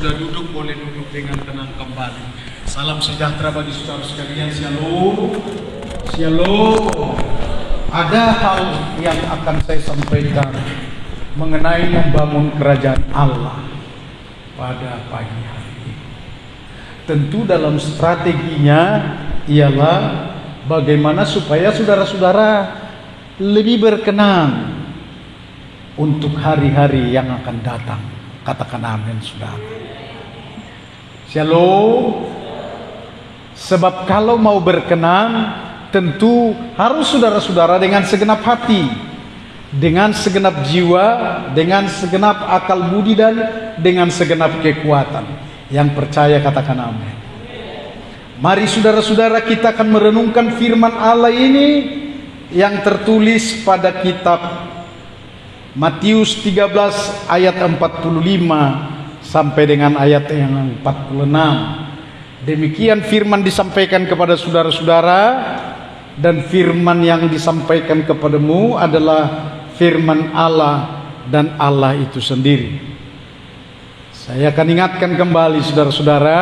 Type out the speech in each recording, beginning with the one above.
sudah duduk, boleh duduk dengan tenang kembali. Salam sejahtera bagi saudara sekalian. Shalom. Shalom. Ada hal yang akan saya sampaikan mengenai membangun kerajaan Allah pada pagi hari ini. Tentu dalam strateginya ialah bagaimana supaya saudara-saudara lebih berkenan untuk hari-hari yang akan datang. Katakan amin, saudara. Shalom. Sebab kalau mau berkenan, tentu harus saudara-saudara dengan segenap hati, dengan segenap jiwa, dengan segenap akal budi, dan dengan segenap kekuatan. Yang percaya katakan amin. Mari saudara-saudara, kita akan merenungkan firman Allah ini yang tertulis pada kitab Matius 13 ayat 45 sampai dengan ayat yang 46. Demikian firman disampaikan kepada saudara-saudara, dan firman yang disampaikan kepadamu adalah firman Allah dan Allah itu sendiri. Saya akan ingatkan kembali saudara-saudara,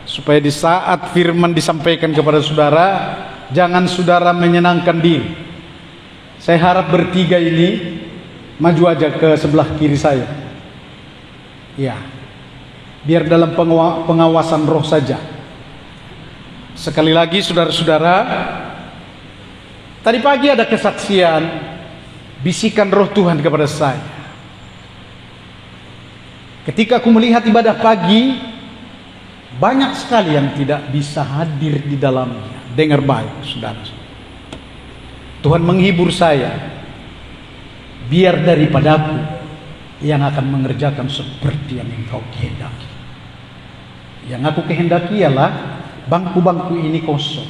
supaya di saat firman disampaikan kepada saudara, jangan saudara menyenangkan diri. Saya harap bertiga ini maju aja ke sebelah kiri saya. Ya, biar dalam pengawasan roh saja. Sekali lagi saudara-saudara, tadi pagi ada kesaksian, bisikan roh Tuhan kepada saya. Ketika aku melihat ibadah pagi, banyak sekali yang tidak bisa hadir di dalamnya. Dengar baik saudara. Tuhan menghibur saya, biar daripadaku yang akan mengerjakan seperti yang engkau kehendaki. Yang aku kehendaki ialah bangku-bangku ini kosong,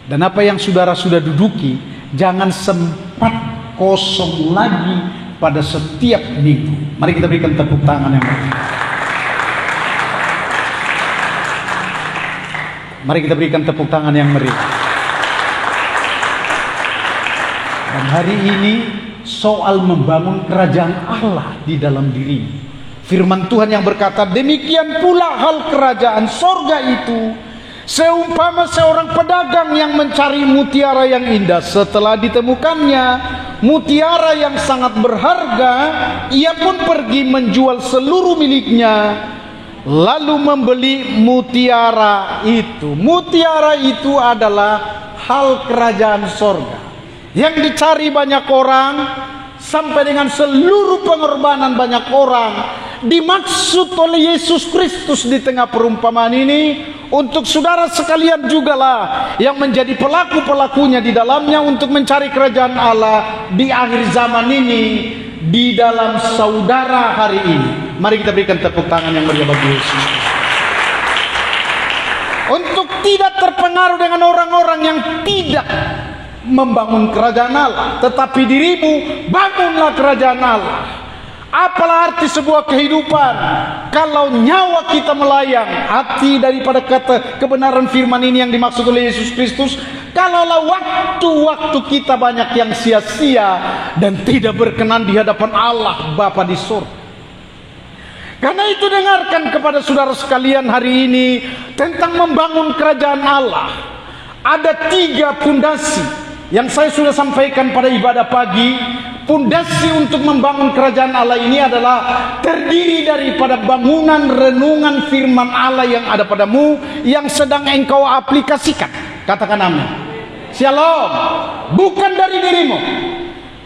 dan apa yang saudara sudah duduki jangan sempat kosong lagi pada setiap minggu. Mari kita berikan tepuk tangan yang meriah. Mari kita berikan tepuk tangan yang meriah. Dan hari ini soal membangun kerajaan Allah di dalam diri. Firman Tuhan yang berkata, demikian pula hal kerajaan sorga itu seumpama seorang pedagang yang mencari mutiara yang indah. Setelah ditemukannya mutiara yang sangat berharga, ia pun pergi menjual seluruh miliknya, lalu membeli mutiara itu. Mutiara itu adalah hal kerajaan sorga yang dicari banyak orang, sampai dengan seluruh pengorbanan banyak orang. Dimaksud oleh Yesus Kristus di tengah perumpamaan ini untuk saudara sekalian jugalah yang menjadi pelaku-pelakunya di dalamnya untuk mencari kerajaan Allah di akhir zaman ini, di dalam saudara hari ini. Mari kita berikan tepuk tangan yang meriah bagi Yesus. Untuk tidak terpengaruh dengan orang-orang yang tidak membangun kerajaan Allah, tetapi dirimu bangunlah kerajaan Allah. Apalah arti sebuah kehidupan kalau nyawa kita melayang, arti daripada kata kebenaran firman ini yang dimaksud oleh Yesus Kristus, kalaulah waktu-waktu kita banyak yang sia-sia dan tidak berkenan di hadapan Allah Bapa di surga. Karena itu dengarkan kepada saudara sekalian hari ini tentang membangun kerajaan Allah. Ada 3 pondasi yang saya sudah sampaikan pada ibadah pagi. Pondasi untuk membangun kerajaan Allah ini adalah terdiri daripada bangunan renungan firman Allah yang ada padamu, yang sedang engkau aplikasikan. Katakan amin. Shalom. Bukan dari dirimu,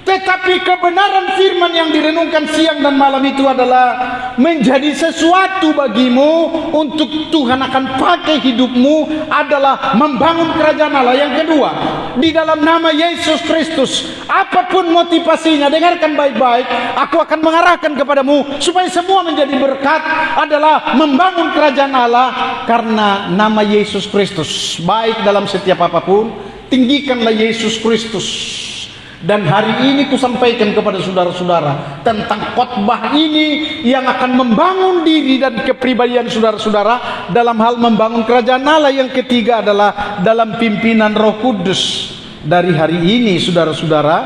tetapi kebenaran firman yang direnungkan siang dan malam itu adalah menjadi sesuatu bagimu untuk Tuhan akan pakai hidupmu, adalah membangun kerajaan Allah. Yang kedua, di dalam nama Yesus Kristus, apapun motivasinya, dengarkan baik-baik, aku akan mengarahkan kepadamu supaya semua menjadi berkat, adalah membangun kerajaan Allah karena nama Yesus Kristus. Baik dalam setiap apapun, tinggikanlah Yesus Kristus. Dan hari ini ku sampaikan kepada saudara-saudara tentang khotbah ini yang akan membangun diri dan kepribadian saudara-saudara dalam hal membangun kerajaan Allah. Yang ketiga adalah dalam pimpinan Roh Kudus. Dari hari ini saudara-saudara,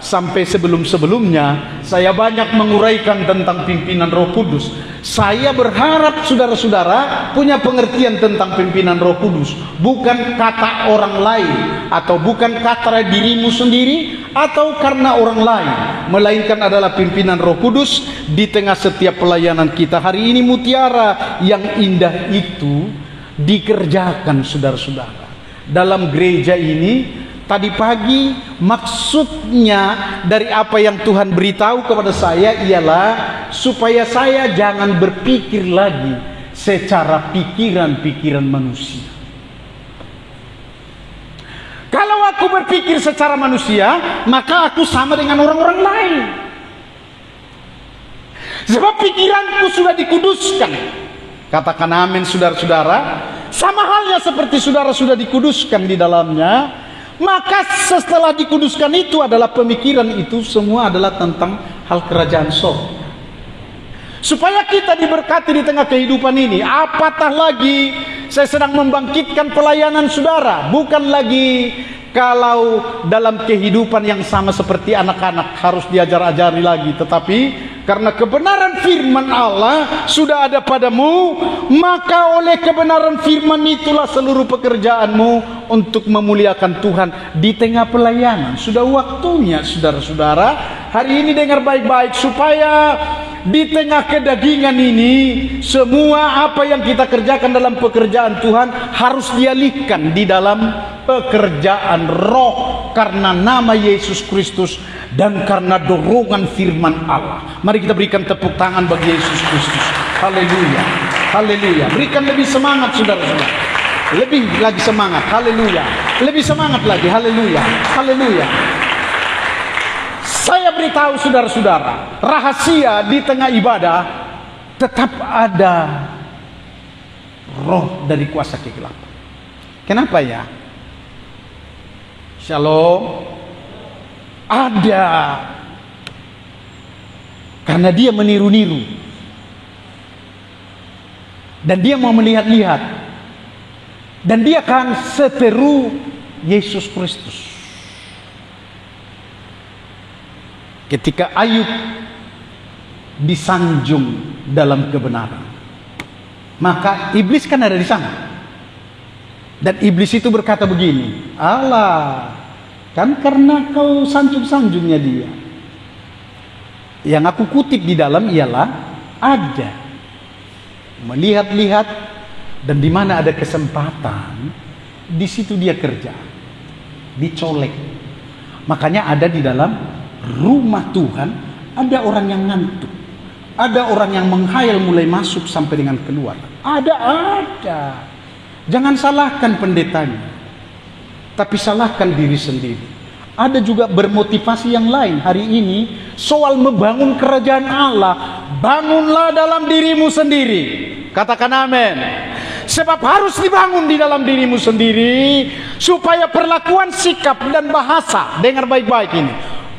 sampai sebelum-sebelumnya saya banyak menguraikan tentang pimpinan Roh Kudus. Saya berharap saudara-saudara punya pengertian tentang pimpinan Roh Kudus, bukan kata orang lain atau bukan kata dirimu sendiri atau karena orang lain, melainkan adalah pimpinan Roh Kudus di tengah setiap pelayanan kita. Hari ini mutiara yang indah itu dikerjakan saudara-saudara dalam gereja ini. Tadi pagi maksudnya dari apa yang Tuhan beritahu kepada saya ialah supaya saya jangan berpikir lagi secara pikiran-pikiran manusia. Kalau aku berpikir secara manusia, maka aku sama dengan orang-orang lain. Sebab pikiranku sudah dikuduskan. Katakan amin saudara-saudara. Sama halnya seperti saudara sudah dikuduskan di dalamnya. Maka setelah dikuduskan itu adalah pemikiran itu semua adalah tentang hal kerajaan sorga. Supaya kita diberkati di tengah kehidupan ini. Apatah lagi saya sedang membangkitkan pelayanan saudara. Bukan lagi kalau dalam kehidupan yang sama seperti anak-anak harus diajar-ajari lagi. Tetapi karena kebenaran firman Allah sudah ada padamu, maka oleh kebenaran firman itulah seluruh pekerjaanmu untuk memuliakan Tuhan di tengah pelayanan. Sudah waktunya saudara-saudara, hari ini dengar baik-baik supaya di tengah kedagingan ini semua apa yang kita kerjakan dalam pekerjaan Tuhan harus dialihkan di dalam pekerjaan roh karena nama Yesus Kristus dan karena dorongan firman Allah. Mari kita berikan tepuk tangan bagi Yesus Kristus. Haleluya. Haleluya. Berikan lebih semangat saudara-saudara. Lebih lagi semangat. Haleluya. Lebih semangat lagi. Haleluya. Haleluya. Saya beritahu saudara-saudara, rahasia di tengah ibadah tetap ada roh dari kuasa kegelapan. Kenapa ya? Shalom. Ada. Karena dia meniru-niru. Dan dia mau melihat-lihat. Dan dia akan seteru Yesus Kristus. Ketika Ayub disanjung dalam kebenaran, maka iblis kan ada di sana. Dan iblis itu berkata begini, Allah, kan karena kau sanjung-sanjungnya dia. Yang aku kutip di dalam ialah ada melihat-lihat, dan di mana ada kesempatan, di situ dia kerja, dicolek. Makanya ada di dalam rumah Tuhan ada orang yang ngantuk, ada orang yang menghayal mulai masuk sampai dengan keluar. Ada. Jangan salahkan pendetanya, tapi salahkan diri sendiri. Ada juga bermotivasi yang lain hari ini soal membangun kerajaan Allah. Bangunlah dalam dirimu sendiri. Katakan amin. Sebab harus dibangun di dalam dirimu sendiri supaya perlakuan, sikap dan bahasa, dengar baik-baik ini,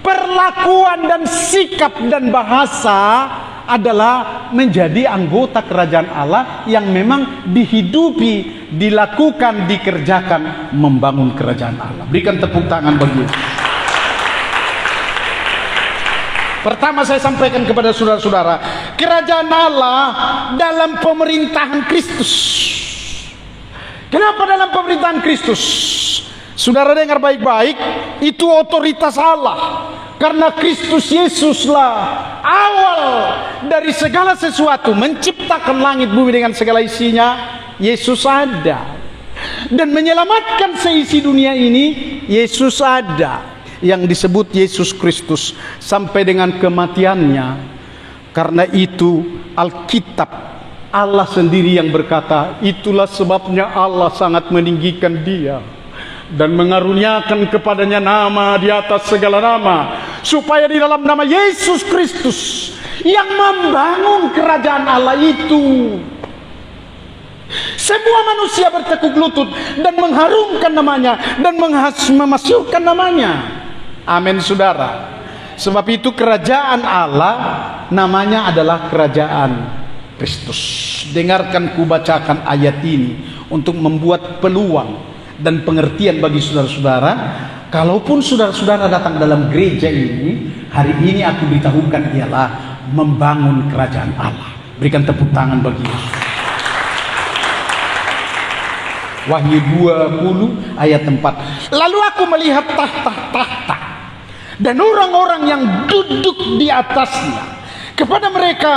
perlakuan dan sikap dan bahasa adalah menjadi anggota kerajaan Allah yang memang dihidupi, dilakukan, dikerjakan membangun kerajaan Allah. Berikan tepuk tangan bagi. Pertama saya sampaikan kepada saudara-saudara, kerajaan Allah dalam pemerintahan Kristus. Kenapa dalam pemerintahan Kristus? Saudara dengar baik-baik, itu otoritas Allah. Karena Kristus Yesuslah awal dari segala sesuatu, menciptakan langit bumi dengan segala isinya. Yesus ada. Dan menyelamatkan seisi dunia ini, Yesus ada. Yang disebut Yesus Kristus sampai dengan kematiannya. Karena itu Alkitab, Allah sendiri yang berkata, itulah sebabnya Allah sangat meninggikan dia dan mengaruniakan kepadanya nama di atas segala nama, supaya di dalam nama Yesus Kristus yang membangun kerajaan Allah itu, semua manusia bertekuk lutut dan mengharumkan namanya dan memasyurkan namanya. Amin saudara. Sebab itu kerajaan Allah namanya adalah kerajaan Kristus. Dengarkan kubacakan ayat ini untuk membuat peluang dan pengertian bagi saudara-saudara kalaupun saudara-saudara datang dalam gereja ini, hari ini aku beritahukan ialah membangun kerajaan Allah. Berikan tepuk tangan bagi Yesus. Wahyu 20 ayat 4. Lalu aku melihat tahta-tahta dan orang-orang yang duduk di atasnya. Kepada mereka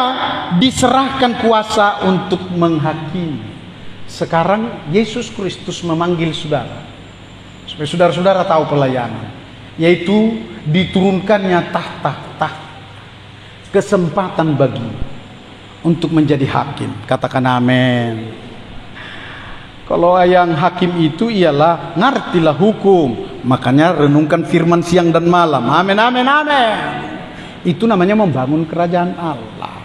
diserahkan kuasa untuk menghakimi. Sekarang Yesus Kristus memanggil saudara, supaya saudara-saudara tahu pelayanan, yaitu diturunkannya tahta-tahta, kesempatan bagi untuk menjadi hakim. Katakan amin. Kalau yang hakim itu ialah ngartilah hukum, makanya renungkan firman siang dan malam. Amin, amin, amin. Itu namanya membangun kerajaan Allah.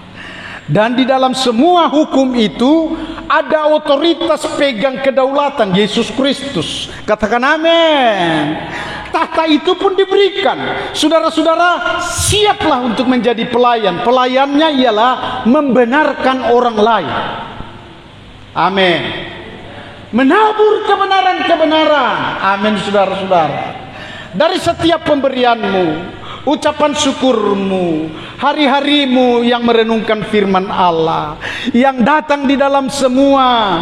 Dan di dalam semua hukum itu ada otoritas pegang kedaulatan Yesus Kristus. Katakan amin. Tahta itu pun diberikan. Saudara-saudara, siaplah untuk menjadi pelayan. Pelayannya ialah membenarkan orang lain. Amin. Menabur kebenaran-kebenaran. Amin, saudara-saudara. Dari setiap pemberianmu, ucapan syukurmu, hari-harimu yang merenungkan firman Allah, yang datang di dalam semua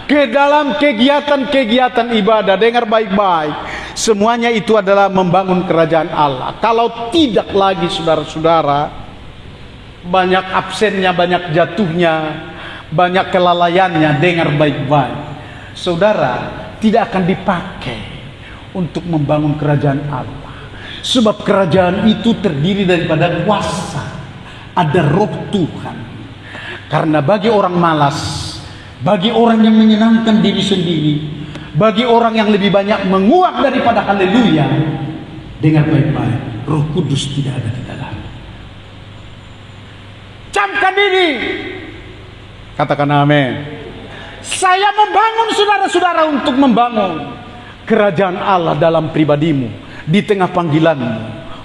ke dalam kegiatan-kegiatan ibadah, dengar baik-baik, semuanya itu adalah membangun kerajaan Allah. Kalau tidak lagi saudara-saudara, banyak absennya, banyak jatuhnya, banyak kelalaiannya, dengar baik-baik, saudara tidak akan dipakai untuk membangun kerajaan Allah. Sebab kerajaan itu terdiri daripada kuasa, ada roh Tuhan. Karena bagi orang malas, bagi orang yang menyenangkan diri sendiri, bagi orang yang lebih banyak menguap daripada haleluya, dengar baik-baik, Roh Kudus tidak ada di dalam. Camkan diri, katakan amin. Saya membangun saudara-saudara untuk membangun kerajaan Allah dalam pribadimu, di tengah panggilanmu,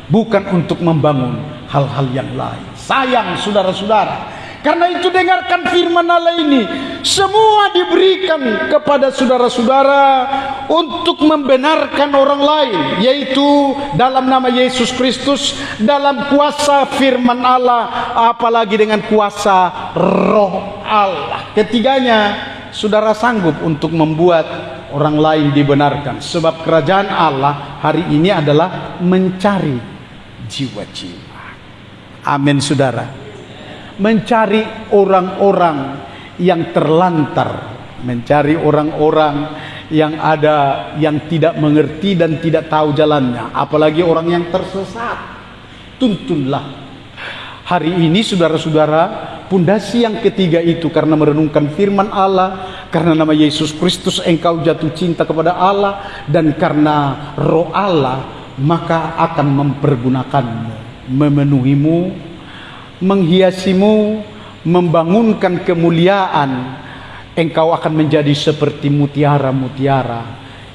bukan untuk membangun hal-hal yang lain. Sayang saudara-saudara, karena itu dengarkan firman Allah ini. Semua diberikan kepada saudara-saudara untuk membenarkan orang lain, yaitu dalam nama Yesus Kristus, dalam kuasa firman Allah, apalagi dengan kuasa Roh Allah. Ketiganya saudara sanggup untuk membuat orang lain dibenarkan. Sebab kerajaan Allah hari ini adalah mencari jiwa-jiwa. Amin saudara. Mencari orang-orang yang terlantar, mencari orang-orang yang ada yang tidak mengerti dan tidak tahu jalannya, apalagi orang yang tersesat. Tuntunlah hari ini saudara-saudara, pondasi yang ketiga itu, karena merenungkan firman Allah, karena nama Yesus Kristus engkau jatuh cinta kepada Allah, dan karena Roh Allah, maka akan mempergunakanmu, memenuhimu, menghiasimu, membangunkan kemuliaan. Engkau akan menjadi seperti mutiara-mutiara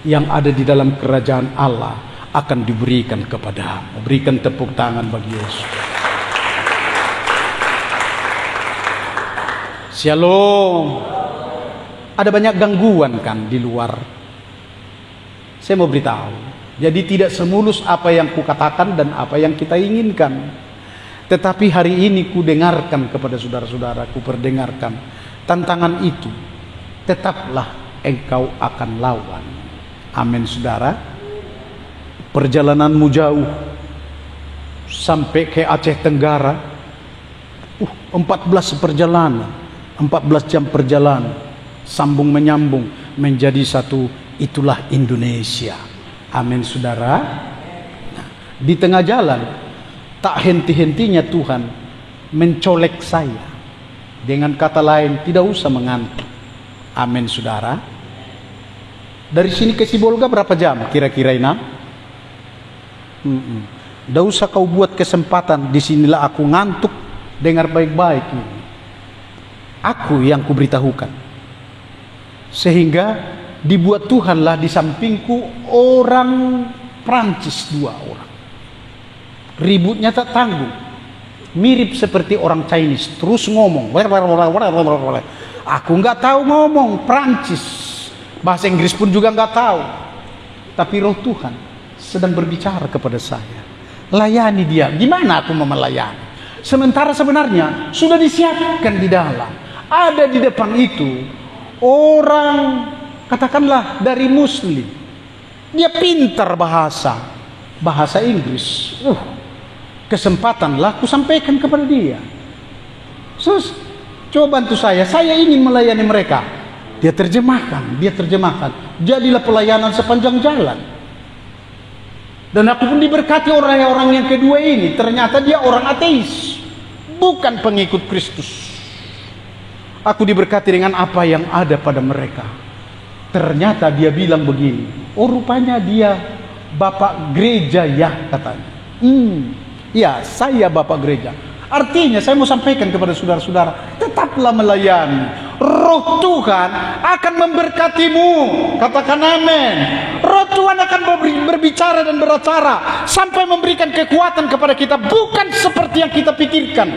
yang ada di dalam kerajaan Allah, akan diberikan kepadamu. Berikan tepuk tangan bagi Yesus. Shalom. Ada banyak gangguan kan di luar. Saya mau beritahu, jadi tidak semulus apa yang kukatakan dan apa yang kita inginkan. Tetapi hari ini ku dengarkan kepada saudara-saudara, ku perdengarkan tantangan itu. Tetaplah engkau akan lawan. Amin saudara. Perjalananmu jauh sampai ke Aceh Tenggara, 14 perjalanan, 14 jam perjalanan, sambung menyambung menjadi satu. Itulah Indonesia. Amin saudara. Nah, di tengah jalan tak henti-hentinya Tuhan mencolek saya. Dengan kata lain, tidak usah mengantuk. Amin saudara. Dari sini ke Sibolga berapa jam kira-kira ini? Tidak usah kau buat kesempatan. Disinilah aku ngantuk. Dengar baik-baik. Aku yang kuberitahukan. Sehingga dibuat Tuhanlah di sampingku orang Prancis 2 orang. Ributnya tak tanggung. Mirip seperti orang Chinese. Terus ngomong. Aku nggak tahu ngomong Prancis. Bahasa Inggris pun juga nggak tahu. Tapi Roh Tuhan sedang berbicara kepada saya. Layani dia. Gimana aku mau melayani? Sementara sebenarnya sudah disiapkan di dalam. Ada di depan itu orang, katakanlah dari Muslim. Dia pintar bahasa Inggris. Kesempatanlah aku sampaikan kepada dia. Sus, coba bantu saya ingin melayani mereka. Dia terjemahkan. Jadilah pelayanan sepanjang jalan. Dan aku pun diberkati orang yang kedua ini. Ternyata dia orang ateis, bukan pengikut Kristus. Aku diberkati dengan apa yang ada pada mereka. Ternyata dia bilang begini, rupanya dia bapak gereja ya, katanya. Ya, saya bapak gereja. Artinya saya mau sampaikan kepada saudara-saudara, tetaplah melayani. Roh Tuhan akan memberkatimu. Katakan amin. Roh Tuhan akan berbicara dan beracara sampai memberikan kekuatan kepada kita, bukan seperti yang kita pikirkan.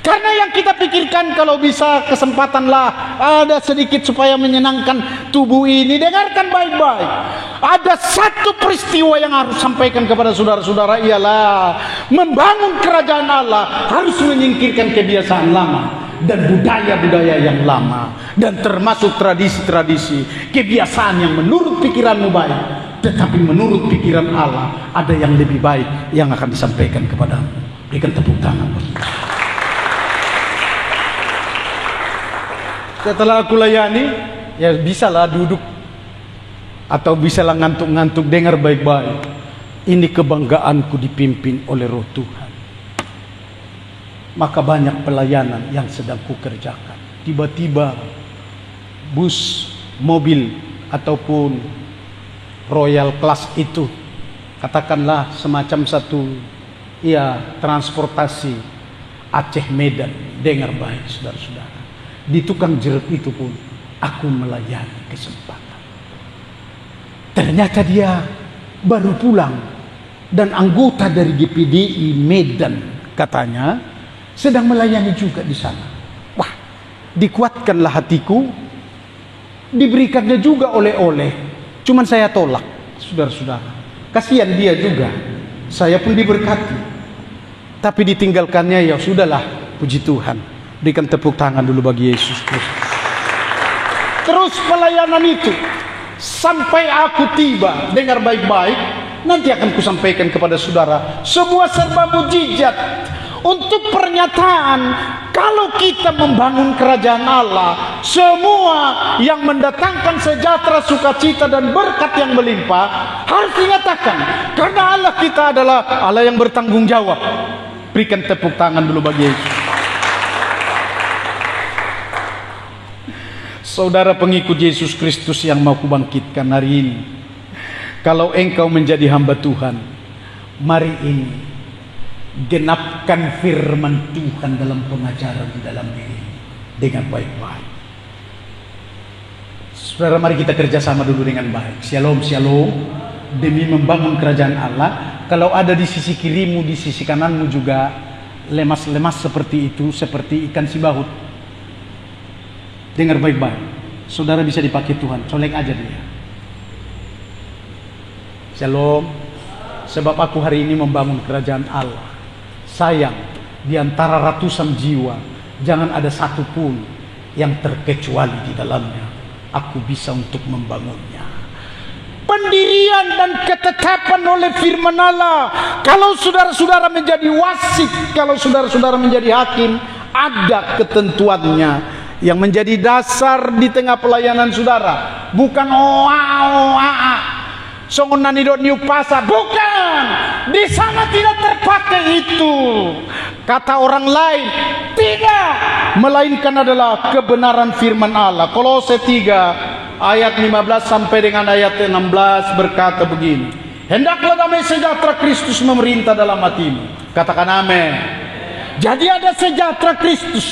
Karena yang kita pikirkan, kalau bisa kesempatanlah ada sedikit supaya menyenangkan tubuh ini. Dengarkan baik-baik. Ada satu peristiwa yang harus sampaikan kepada saudara-saudara, ialah membangun kerajaan Allah harus menyingkirkan kebiasaan lama dan budaya-budaya yang lama, dan termasuk tradisi-tradisi, kebiasaan yang menurut pikiranmu baik, tetapi menurut pikiran Allah ada yang lebih baik yang akan disampaikan kepadamu. Berikan tepuk tangan. Setelah aku layani, ya bisalah duduk atau bisalah ngantuk-ngantuk. Dengar baik-baik. Ini kebanggaanku dipimpin oleh Roh Tuhan. Maka banyak pelayanan yang sedang kukerjakan. Tiba-tiba bus, mobil ataupun Royal Class itu, katakanlah semacam satu transportasi Aceh Medan. Dengar baik saudara-saudara. Di tukang jeruk itu pun aku melayani kesempatan. Ternyata dia baru pulang dan anggota dari GPDI Medan, katanya sedang melayani juga di sana. Wah, dikuatkanlah hatiku, diberikannya juga oleh-oleh. Cuman saya tolak, saudara-saudara. Kasihan dia juga. Saya pun diberkati. Tapi ditinggalkannya, ya sudahlah, puji Tuhan. Berikan tepuk tangan dulu bagi Yesus Kristus. Terus pelayanan itu sampai aku tiba. Dengar baik-baik. Nanti akan kusampaikan kepada saudara sebuah serba mujizat untuk pernyataan kalau kita membangun kerajaan Allah, semua yang mendatangkan sejahtera, sukacita dan berkat yang melimpah harus dinyatakan, karena Allah kita adalah Allah yang bertanggung jawab. Berikan tepuk tangan dulu bagi Yesus. Saudara pengikut Yesus Kristus yang mau kubangkitkan hari ini, kalau engkau menjadi hamba Tuhan, mari ini genapkan firman Tuhan dalam pengajaran di dalam diri dengan baik-baik. Saudara, mari kita kerjasama dulu dengan baik. Shalom, shalom. Demi membangun kerajaan Allah. Kalau ada di sisi kirimu, di sisi kananmu juga lemas-lemas seperti itu, seperti ikan sibahut. Dengar baik-baik. Saudara bisa dipakai Tuhan. Colek aja dia. Shalom. Sebab aku hari ini membangun kerajaan Allah. Sayang, di antara ratusan jiwa, jangan ada satupun yang terkecuali di dalamnya. Aku bisa untuk membangunnya. Pendirian dan ketetapan oleh firman Allah. Kalau saudara-saudara menjadi wasit, kalau saudara-saudara menjadi hakim, ada ketentuannya yang menjadi dasar di tengah pelayanan saudara. Bukan songon nani do niu pasa, bukan. Di sana tidak terpakai itu. Kata orang lain, tidak. Melainkan adalah kebenaran firman Allah. Kolose 3 ayat 15 sampai dengan ayat 16 berkata begini. Hendaklah damai sejahtera Kristus memerintah dalam hatimu. Katakan amin. Jadi ada sejahtera Kristus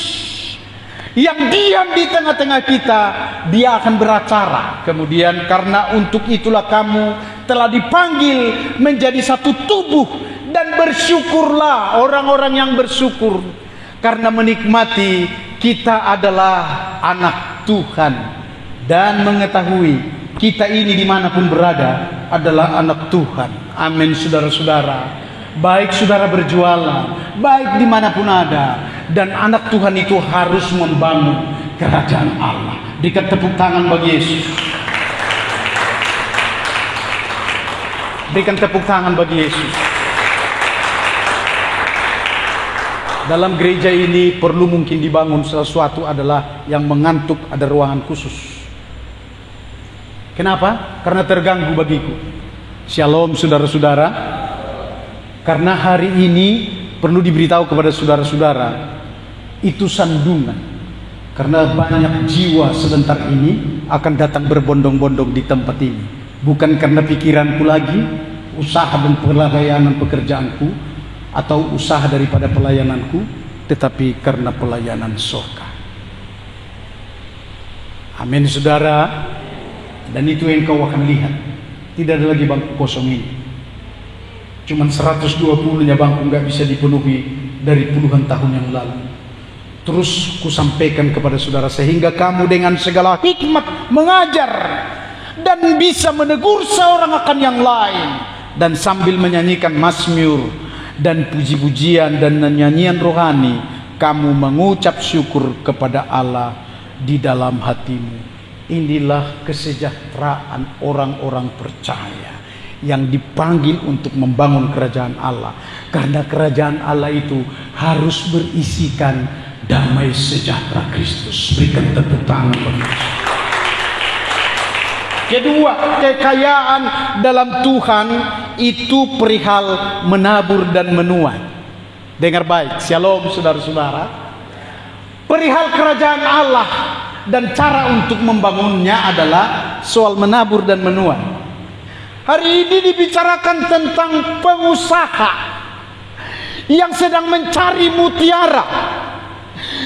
yang diam di tengah-tengah kita, dia akan beracara. Kemudian karena untuk itulah kamu telah dipanggil menjadi satu tubuh, dan bersyukurlah orang-orang yang bersyukur karena menikmati kita adalah anak Tuhan dan mengetahui kita ini dimanapun berada adalah anak Tuhan. Amin, saudara-saudara. Baik saudara berjualan, baik dimanapun ada, dan anak Tuhan itu harus membangun kerajaan Allah. Berikan tepuk tangan bagi Yesus. Berikan tepuk tangan bagi Yesus. Dalam gereja ini perlu mungkin dibangun sesuatu adalah yang mengantuk ada ruangan khusus. Kenapa? Karena terganggu bagiku. Shalom saudara-saudara. Karena hari ini perlu diberitahu kepada saudara-saudara, itu sandungan. Karena banyak jiwa sebentar ini akan datang berbondong-bondong di tempat ini. Bukan karena pikiranku lagi, usaha dan pelayanan pekerjaanku, atau usaha daripada pelayananku, tetapi karena pelayanan surga. Amin saudara. Dan itu yang kau akan lihat. Tidak ada lagi bangku kosong ini. Cuman 120-nya bangku nggak bisa dipenuhi dari puluhan tahun yang lalu. Terus kusampaikan kepada saudara sehingga kamu dengan segala hikmat mengajar dan bisa menegur seorang akan yang lain, dan sambil menyanyikan mazmur dan puji-pujian dan nyanyian rohani, kamu mengucap syukur kepada Allah di dalam hatimu. Inilah kesejahteraan orang-orang percaya yang dipanggil untuk membangun kerajaan Allah. Karena kerajaan Allah itu harus berisikan damai sejahtera Kristus. Berikan tepuk tangan bagi Yesus. Kedua, kekayaan dalam Tuhan itu perihal menabur dan menuai. Dengar baik, shalom saudara-saudara. Perihal kerajaan Allah dan cara untuk membangunnya adalah soal menabur dan menuai. Hari ini dibicarakan tentang pengusaha yang sedang mencari mutiara.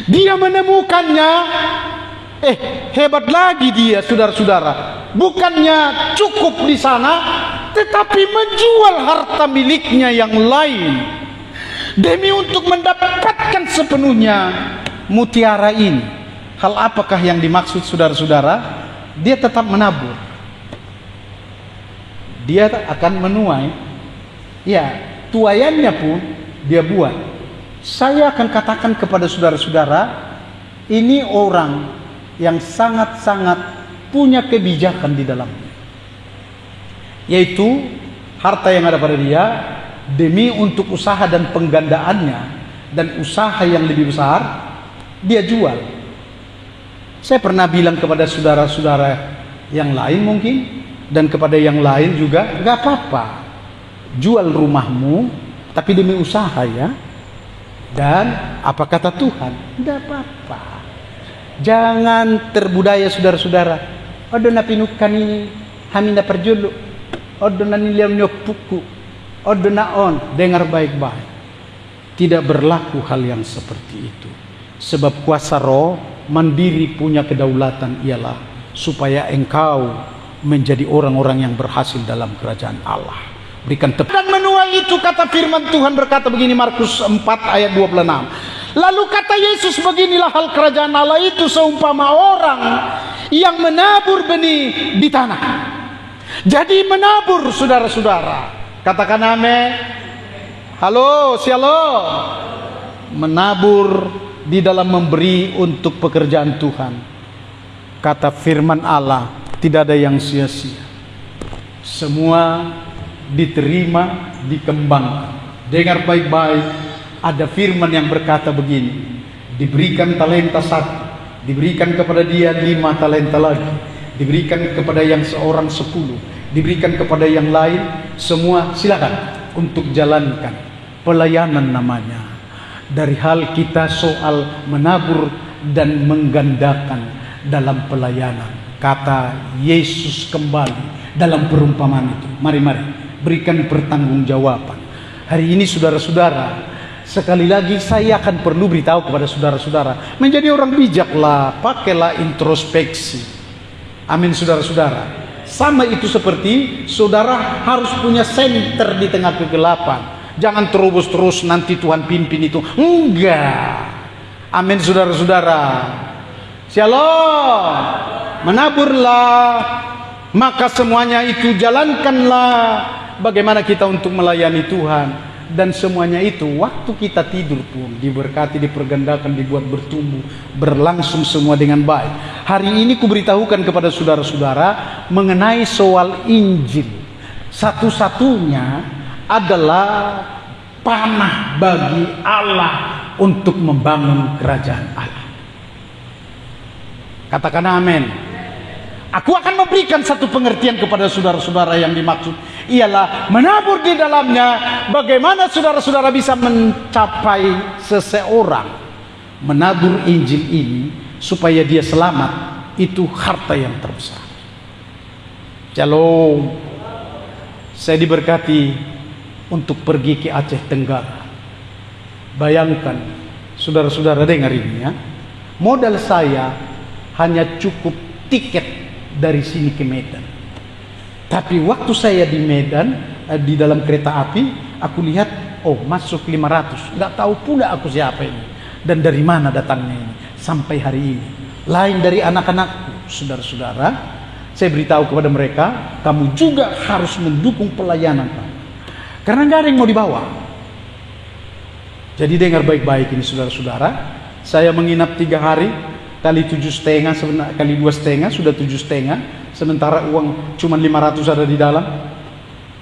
Dia menemukannya, hebat lagi dia saudara-saudara. Bukannya cukup di sana, tetapi menjual harta miliknya yang lain demi untuk mendapatkan sepenuhnya mutiara ini. Hal apakah yang dimaksud saudara-saudara? Dia tetap menabur. Dia akan menuai. Ya, tuaiannya pun dia buat. Saya akan katakan kepada saudara-saudara, ini orang yang sangat-sangat punya kebijakan di dalamnya. Yaitu harta yang ada pada dia demi untuk usaha dan penggandaannya dan usaha yang lebih besar dia jual. Saya pernah bilang kepada saudara-saudara yang lain mungkin, dan kepada yang lain juga, gak apa-apa jual rumahmu tapi demi usaha ya. Dan apa kata Tuhan? Gak apa-apa. Jangan terbudaya saudara-saudara. Odo na pinukan ini haminda perjulu. Odo na niliam nyopuku. Odo na on. Dengar baik-baik. Tidak berlaku hal yang seperti itu. Sebab kuasa roh mandiri punya kedaulatan ialah supaya engkau menjadi orang-orang yang berhasil dalam kerajaan Allah. Berikan tepuk. Dan menuai itu kata firman Tuhan berkata begini, Markus 4 ayat 26. Lalu kata Yesus, beginilah hal kerajaan Allah itu seumpama orang yang menabur benih di tanah. Jadi menabur saudara-saudara. Katakan amin. Halo, shalom. Menabur di dalam memberi untuk pekerjaan Tuhan. Kata firman Allah, tidak ada yang sia-sia. Semua diterima, dikembangkan. Dengar baik-baik. Ada firman yang berkata begini, diberikan talenta 1, diberikan kepada dia 5 talenta lagi, diberikan kepada yang seorang 10, diberikan kepada yang lain. Semua silakan untuk jalankan pelayanan namanya. Dari hal kita soal menabur dan menggandakan dalam pelayanan. Kata Yesus kembali dalam perumpamaan itu. Mari berikan pertanggungjawaban. Hari ini saudara-saudara, sekali lagi saya akan perlu beritahu kepada saudara-saudara, menjadi orang bijaklah, pakailah introspeksi. Amin saudara-saudara. Sama itu seperti saudara harus punya senter di tengah kegelapan. Jangan terus nanti Tuhan pimpin itu. Enggak. Amin saudara-saudara. Shalom. Menaburlah, maka semuanya itu jalankanlah bagaimana kita untuk melayani Tuhan. Dan semuanya itu waktu kita tidur pun diberkati, dipergandakan, dibuat bertumbuh, berlangsung semua dengan baik. Hari ini kuberitahukan kepada saudara-saudara mengenai soal Injil. Satu-satunya adalah panah bagi Allah untuk membangun kerajaan Allah. Katakan amin. Aku akan memberikan satu pengertian kepada saudara-saudara yang dimaksud. Ialah menabur di dalamnya bagaimana saudara-saudara bisa mencapai seseorang. Menabur Injil ini supaya dia selamat. Itu harta yang terbesar. Shalom. Saya diberkati untuk pergi ke Aceh Tenggara. Bayangkan, saudara-saudara dengar ini ya. Modal saya hanya cukup tiket dari sini ke Medan. Tapi waktu saya di Medan, di dalam kereta api, aku lihat, oh masuk 500. Nggak tahu pula aku siapa ini. Dan dari mana datangnya ini. Sampai hari ini. Lain dari anak-anakku, saudara-saudara. Saya beritahu kepada mereka, kamu juga harus mendukung pelayanan. Karena nggak ada yang mau dibawa. Jadi dengar baik-baik ini saudara-saudara. Saya menginap 3 hari. Kali 7,5, kali 2,5 sudah 7,5. Sementara uang cuma 500 ada di dalam.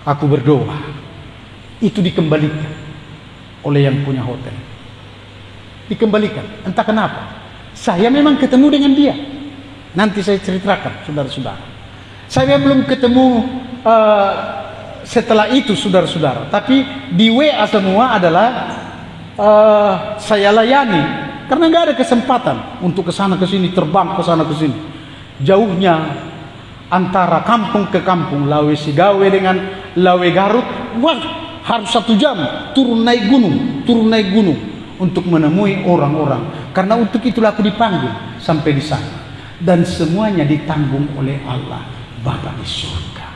Aku berdoa. Itu dikembalikan oleh yang punya hotel. Dikembalikan. Entah kenapa. Saya memang ketemu dengan dia. Nanti saya ceritakan saudara-saudara. Saya belum ketemu setelah itu saudara-saudara. Tapi di WA semua adalah saya layani. Karena nggak ada kesempatan untuk ke sana ke sini, terbang ke sana ke sini. Jauhnya antara kampung ke kampung, Lawe Sigawe dengan Lawe Garut, wah, harus 1 jam turun naik gunung untuk menemui orang-orang. Karena untuk itulah aku dipanggil sampai di sana. Dan semuanya ditanggung oleh Allah Bapa di surga.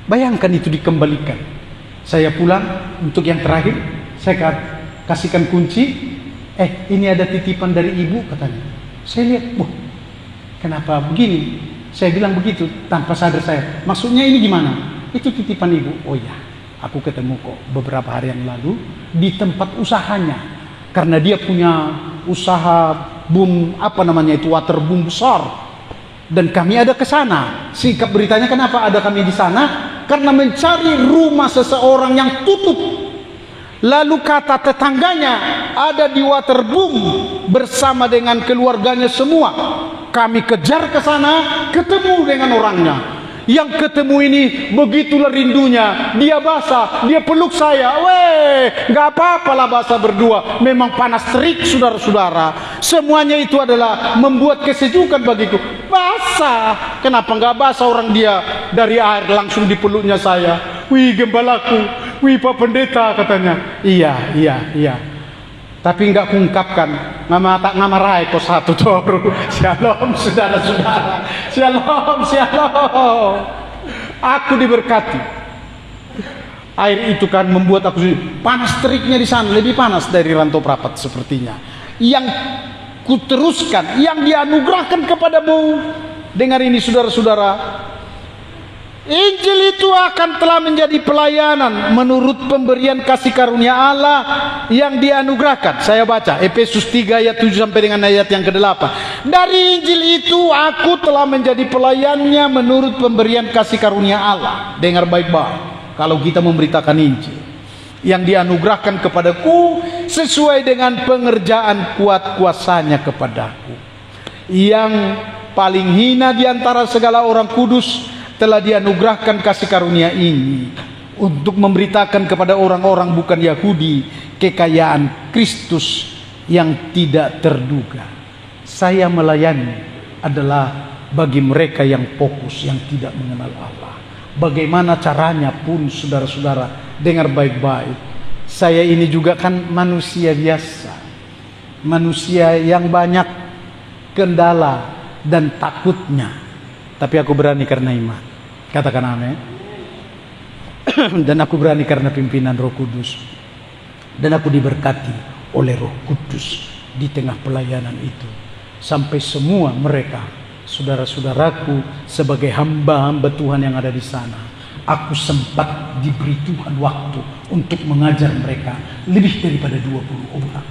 Bayangkan itu dikembalikan. Saya pulang untuk yang terakhir, saya kasihkan kunci. Ini ada titipan dari ibu katanya. Saya lihat, kenapa begini? Saya bilang begitu tanpa sadar saya. Maksudnya ini gimana? Itu titipan ibu. Oh ya, aku ketemu kok beberapa hari yang lalu di tempat usahanya. Karena dia punya usaha water boom besar. Dan kami ada ke sana. Sikap beritanya kenapa ada kami di sana? Karena mencari rumah seseorang yang tutup. Lalu kata tetangganya ada di waterboom bersama dengan keluarganya semua. Kami kejar ke sana, ketemu dengan orangnya. Yang ketemu ini begitulah rindunya. Dia basah, dia peluk saya. Gak apa-apalah basah berdua. Memang panas terik saudara-saudara. Semuanya itu adalah membuat kesejukan bagiku. Basah, kenapa gak basah orang dia dari air langsung dipeluknya saya. Wih gembalaku, wih Pak Pendeta katanya. Iya. Tapi enggak kuungkapkan. Ngamarai kok satu toru. Shalom saudara-saudara. Shalom. Aku diberkati. Air itu kan membuat aku panas teriknya di sana lebih panas dari Rantau Prapat sepertinya. Yang kuteruskan, yang dianugerahkan kepadamu. Dengar ini saudara-saudara. Injil itu akan telah menjadi pelayanan menurut pemberian kasih karunia Allah yang dianugerahkan. Saya baca Efesus 3 ayat 7 sampai dengan ayat yang ke-8. Dari Injil itu aku telah menjadi pelayannya menurut pemberian kasih karunia Allah. Dengar baik-baik. Kalau kita memberitakan Injil yang dianugerahkan kepadaku sesuai dengan pengerjaan kuat kuasanya kepadaku. Yang paling hina di antara segala orang kudus telah dianugerahkan kasih karunia ini untuk memberitakan kepada orang-orang bukan Yahudi kekayaan Kristus yang tidak terduga. Saya melayani adalah bagi mereka yang fokus, yang tidak mengenal Allah. Bagaimana caranya pun saudara-saudara, dengar baik-baik. Saya ini juga kan manusia biasa. Manusia yang banyak kendala dan takutnya. Tapi aku berani karena iman. Katakan amin. Dan aku berani karena pimpinan Roh Kudus. Dan aku diberkati oleh Roh Kudus di tengah pelayanan itu. Sampai semua mereka, saudara-saudaraku, sebagai hamba-hamba Tuhan yang ada di sana, aku sempat diberi Tuhan waktu untuk mengajar mereka lebih daripada 20 orang.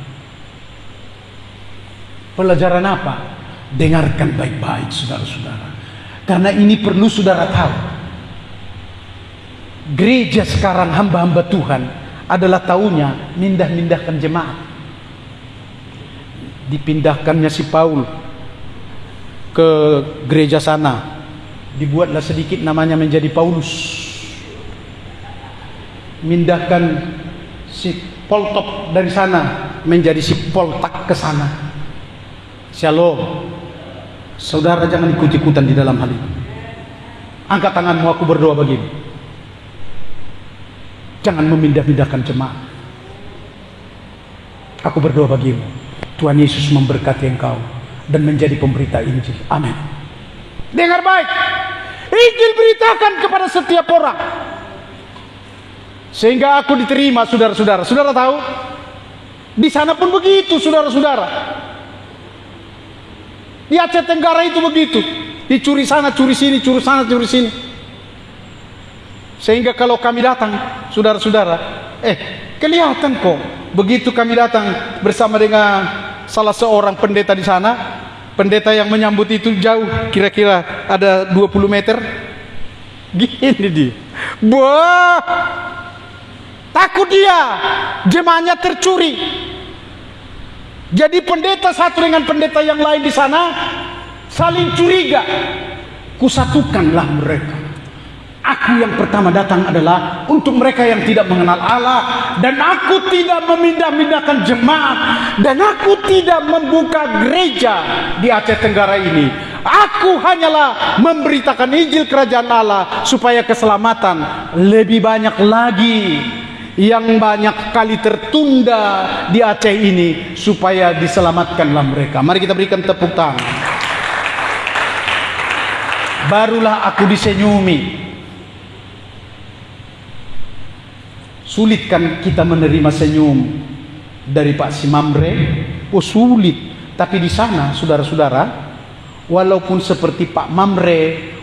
Pelajaran apa? Dengarkan baik-baik saudara-saudara. Karena ini perlu saudara tahu. Gereja sekarang hamba-hamba Tuhan adalah taunya mindah-mindahkan jemaat. Dipindahkannya si Paul ke gereja sana, dibuatlah sedikit namanya menjadi Paulus. Mindahkan si Poltop dari sana menjadi si Poltak ke sana. Shalom. Saudara jangan ikut-ikutan di dalam hal ini. Angkat tanganmu, aku berdoa bagimu. Jangan memindah-mindahkan jemaat. Aku berdoa bagimu. Tuhan Yesus memberkati engkau dan menjadi pemberita Injil. Amin. Dengar baik. Injil beritakan kepada setiap orang. Sehingga aku diterima, saudara-saudara. Saudara tahu? Di sana pun begitu, saudara-saudara. Di Aceh Tenggara itu begitu. Dicuri sana, curi sini, curi sana, curi sini. Sehingga kalau kami datang, saudara-saudara, kelihatan kok. Begitu kami datang bersama dengan salah seorang pendeta di sana, pendeta yang menyambut itu jauh, kira-kira ada 20 meter. Gini dia. Wah, takut dia, jemaahnya tercuri. Jadi pendeta satu dengan pendeta yang lain di sana saling curiga. Kusatukanlah mereka. Aku yang pertama datang adalah untuk mereka yang tidak mengenal Allah, dan aku tidak memindah-mindahkan jemaat, dan aku tidak membuka gereja di Aceh Tenggara ini. Aku hanyalah memberitakan Injil Kerajaan Allah supaya keselamatan lebih banyak lagi, yang banyak kali tertunda di Aceh ini, supaya diselamatkanlah mereka. Mari kita berikan tepuk tangan. Barulah aku disenyumi. Sulit kan kita menerima senyum dari Pak Simamre? Oh sulit. Tapi di sana saudara-saudara, walaupun seperti Pak Mamre,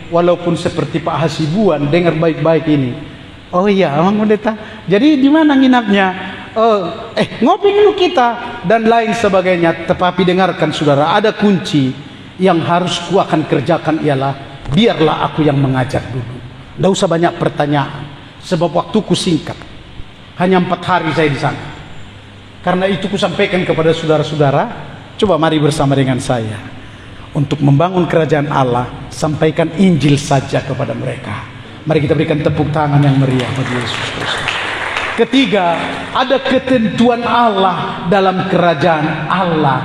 walaupun seperti Pak Hasibuan, dengar baik-baik ini. Oh iya, Bang Pendeta. Jadi di mana nginapnya? Ngopi dulu kita dan lain sebagainya. Tetapi dengarkan saudara, ada kunci yang harus ku akan kerjakan, ialah biarlah aku yang mengajar dulu. Tidak usah banyak pertanyaan, sebab waktuku singkat. Hanya 4 hari saya di sana. Karena itu ku sampaikan kepada saudara-saudara, coba mari bersama dengan saya untuk membangun kerajaan Allah, sampaikan Injil saja kepada mereka. Mari kita berikan tepuk tangan yang meriah bagi Yesus Kristus. Ketiga, ada ketentuan Allah dalam kerajaan Allah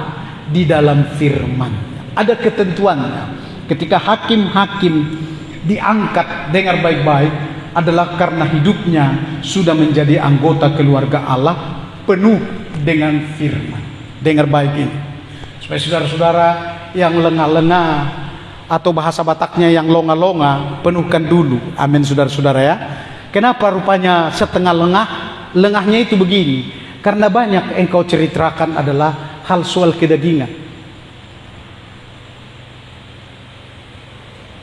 di dalam firman. Ada ketentuannya. Ketika hakim-hakim diangkat, dengar baik-baik, adalah karena hidupnya sudah menjadi anggota keluarga Allah penuh dengan firman. Dengar baik ini, supaya saudara-saudara yang lengah-lengah atau bahasa Bataknya yang longa-longa, penuhkan dulu. Amin saudara-saudara ya. Kenapa rupanya setengah lengah? Lengahnya itu begini, karena banyak engkau ceritakan adalah hal soal kedagingan.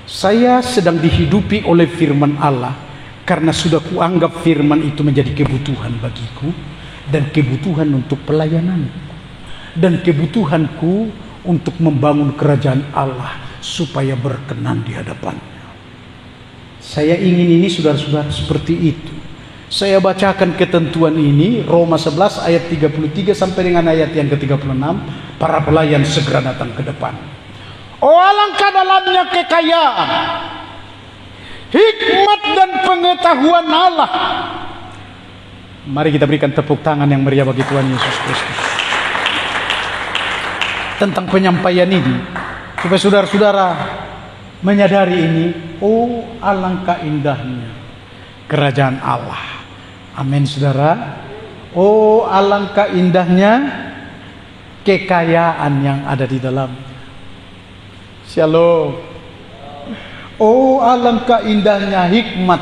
Saya sedang dihidupi oleh firman Allah, karena sudah kuanggap firman itu menjadi kebutuhan bagiku, dan kebutuhan untuk pelayananku, dan kebutuhanku untuk membangun kerajaan Allah supaya berkenan di hadapannya. Saya ingin ini saudara-saudara seperti itu. Saya bacakan ketentuan ini, Roma 11 ayat 33 sampai dengan ayat yang ke-36. Para pelayan segera datang ke depan. Oh alangkah dalamnya kekayaan, hikmat dan pengetahuan Allah. Mari kita berikan tepuk tangan yang meriah bagi Tuhan Yesus Kristus. Tentang penyampaian ini, supaya saudara-saudara menyadari ini. Oh alangkah indahnya kerajaan Allah. Amin saudara. Oh alangkah indahnya kekayaan yang ada di dalam. Shalom. Oh alangkah indahnya hikmat,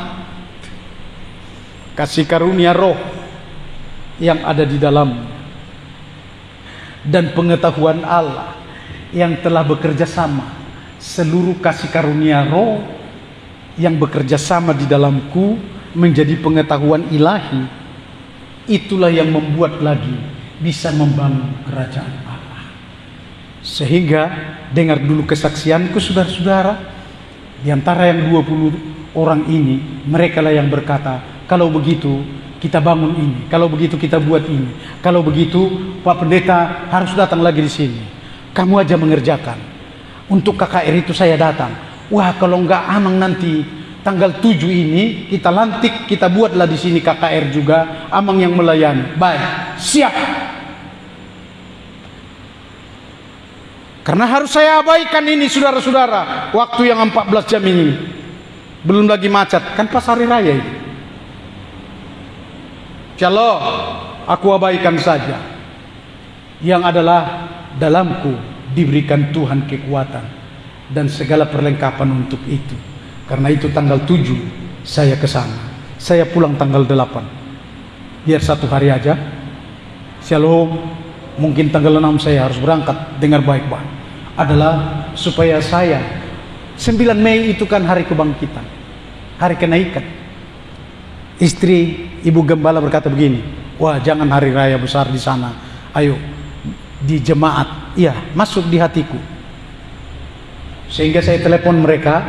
kasih karunia roh yang ada di dalam, dan pengetahuan Allah yang telah bekerja sama seluruh kasih karunia roh yang bekerja sama di dalamku menjadi pengetahuan ilahi, itulah yang membuat lagi bisa membangun kerajaan Allah. Sehingga dengar dulu kesaksianku saudara-saudara, di antara yang 20 orang ini, mereka lah yang berkata, kalau begitu kita bangun ini, kalau begitu kita buat ini, kalau begitu Pak Pendeta harus datang lagi di sini. Kamu aja mengerjakan. Untuk KKR itu saya datang. Wah, kalau enggak Amang nanti tanggal 7 ini kita lantik, kita buatlah di sini KKR juga, Amang yang melayani. Baik, siap. Karena harus saya abaikan ini saudara-saudara, waktu yang 14 jam ini. Belum lagi macet, kan pas hari raya ini. Insyaallah aku abaikan saja. Yang adalah dalamku diberikan Tuhan kekuatan dan segala perlengkapan untuk itu. Karena itu tanggal 7 saya ke sana. Saya pulang tanggal 8. Biar 1 hari aja. Shalom. Mungkin tanggal 6 saya harus berangkat. Dengar baik-baik. Adalah supaya saya 9 Mei itu kan hari kebangkitan, hari kenaikan. Istri Ibu Gembala berkata begini, wah jangan hari raya besar di sana, ayo di jemaat. Iya, masuk di hatiku. Sehingga saya telepon mereka,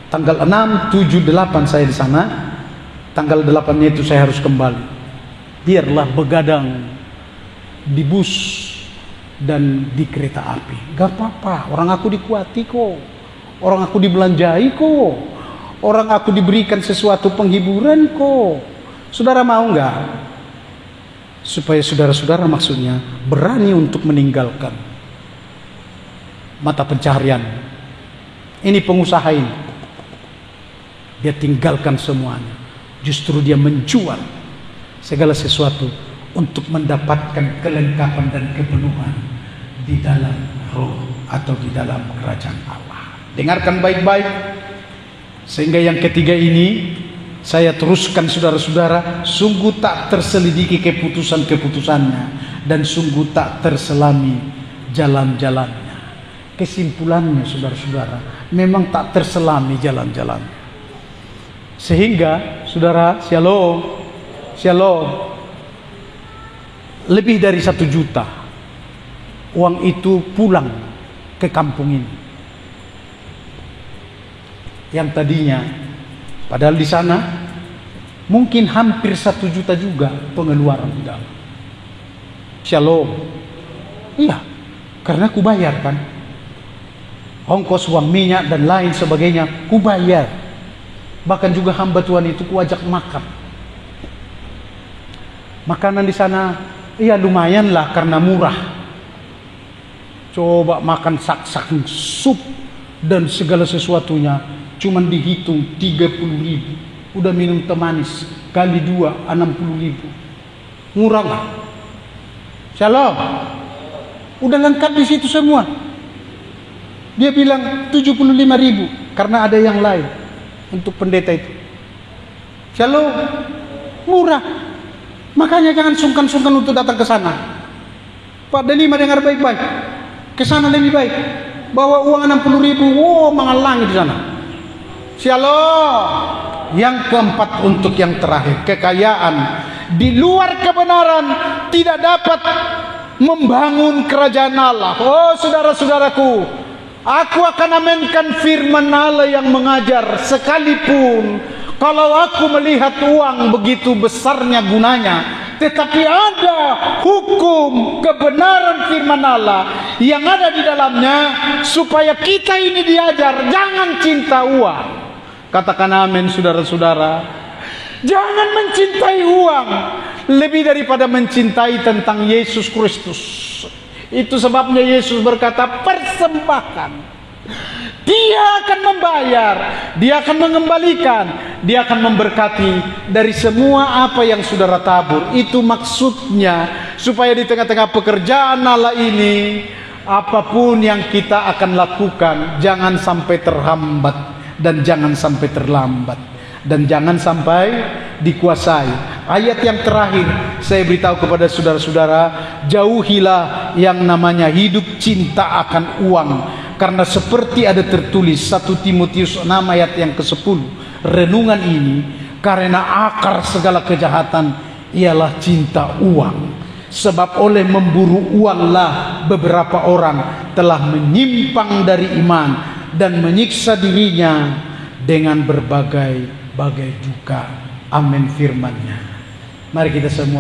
tanggal 6, 7, 8 saya di sana. Tanggal 8-nya itu saya harus kembali. Biarlah begadang di bus dan di kereta api. Gak apa-apa, orang aku dikuati kok. Orang aku dibelanjai kok. Orang aku diberikan sesuatu penghiburan kok. Saudara mau nggak? Supaya saudara-saudara maksudnya berani untuk meninggalkan mata pencaharian. Ini pengusaha ini. Dia tinggalkan semuanya. Justru dia menjual segala sesuatu untuk mendapatkan kelengkapan dan kepenuhan di dalam roh atau di dalam kerajaan Allah. Dengarkan baik-baik. Sehingga yang ketiga ini saya teruskan saudara-saudara, sungguh tak terselidiki keputusan-keputusannya dan sungguh tak terselami jalan-jalannya. Kesimpulannya saudara-saudara, memang tak terselami jalan-jalannya. Sehingga saudara, shalom, shalom, lebih dari 1 juta uang itu pulang ke kampung ini. Yang tadinya padahal di sana mungkin hampir 1 juta juga pengeluaran di dalam. Shalom. Iya, karena kubayar kan. Ongkos uang minyak dan lain sebagainya kubayar. Bahkan juga hamba Tuhan itu kuajak makan. Makanan di sana iya lumayan lah karena murah. Coba makan sak-sak sup dan segala sesuatunya cuman dihitung 30.000. Udah minum teh manis kali 2 60.000. Murah lah. Shalom. Udah lengkap di situ semua. Dia bilang 75.000 karena ada yang lain untuk pendeta itu. Shalom. Murah. Makanya jangan sungkan-sungkan untuk datang ke sana. Pak Delima dengar baik-baik. Ke sana lebih baik. Bawa uang 60.000, wow, menghalangi di sana. Shalom. Yang keempat untuk yang terakhir, kekayaan di luar kebenaran tidak dapat membangun kerajaan Allah. Oh saudara-saudaraku, aku akan amankan firman Allah yang mengajar sekalipun kalau aku melihat uang begitu besarnya gunanya, tetapi ada hukum kebenaran firman Allah yang ada di dalamnya supaya kita ini diajar jangan cinta uang. Katakan amin saudara-saudara. Jangan mencintai uang lebih daripada mencintai tentang Yesus Kristus. Itu sebabnya Yesus berkata persembahkan. Dia akan membayar, dia akan mengembalikan, dia akan memberkati dari semua apa yang saudara tabur. Itu maksudnya supaya di tengah-tengah pekerjaan Allah ini apapun yang kita akan lakukan jangan sampai terhambat dan jangan sampai terlambat dan jangan sampai dikuasai. Ayat yang terakhir saya beritahu kepada saudara-saudara, jauhilah yang namanya hidup cinta akan uang Karena seperti ada tertulis 1 Timotius 6 ayat yang ke-10, renungan ini, karena akar segala kejahatan ialah cinta uang. Sebab oleh memburu uanglah beberapa orang telah menyimpang dari iman dan menyiksa dirinya dengan berbagai-bagai duka. Amin firman-Nya. Mari kita semua